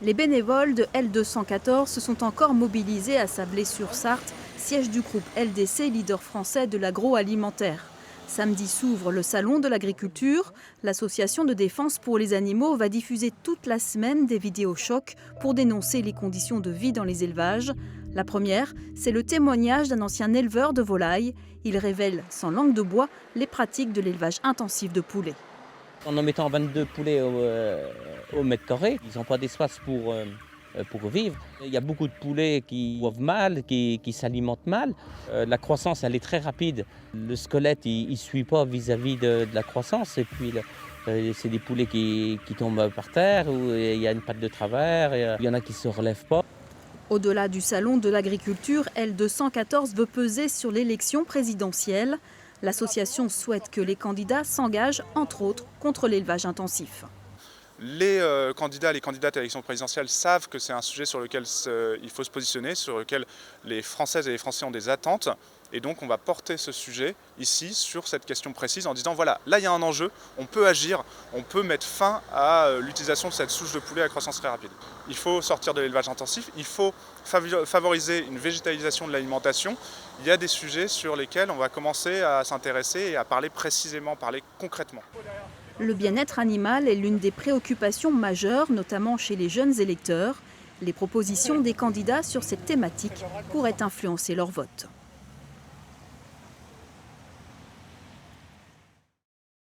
Les bénévoles de L214 se sont encore mobilisés à Sablé-sur-Sarthe, siège du groupe LDC, leader français de l'agroalimentaire. Samedi s'ouvre le salon de l'agriculture. L'association de défense pour les animaux va diffuser toute la semaine des vidéos chocs pour dénoncer les conditions de vie dans les élevages. La première, c'est le témoignage d'un ancien éleveur de volailles. Il révèle, sans langue de bois, les pratiques de l'élevage intensif de poulets. En mettant 22 poulets au mètre carré, ils n'ont pas d'espace pour vivre. Il y a beaucoup de poulets qui boivent mal, qui s'alimentent mal. La croissance, elle est très rapide. Le squelette, il ne suit pas vis-à-vis de la croissance. Et puis, c'est des poulets qui tombent par terre, où il y a une patte de travers, il y en a qui ne se relèvent pas. Au-delà du salon de l'agriculture, L214 veut peser sur l'élection présidentielle. L'association souhaite que les candidats s'engagent, entre autres, contre l'élevage intensif. Les candidats et les candidates à l'élection présidentielle savent que c'est un sujet sur lequel il faut se positionner, sur lequel les Françaises et les Français ont des attentes. Et donc on va porter ce sujet ici sur cette question précise en disant voilà, là il y a un enjeu, on peut agir, on peut mettre fin à l'utilisation de cette souche de poulet à croissance très rapide. Il faut sortir de l'élevage intensif, il faut favoriser une végétalisation de l'alimentation. Il y a des sujets sur lesquels on va commencer à s'intéresser et à parler précisément, parler concrètement. Le bien-être animal est l'une des préoccupations majeures, notamment chez les jeunes électeurs. Les propositions des candidats sur cette thématique pourraient influencer leur vote.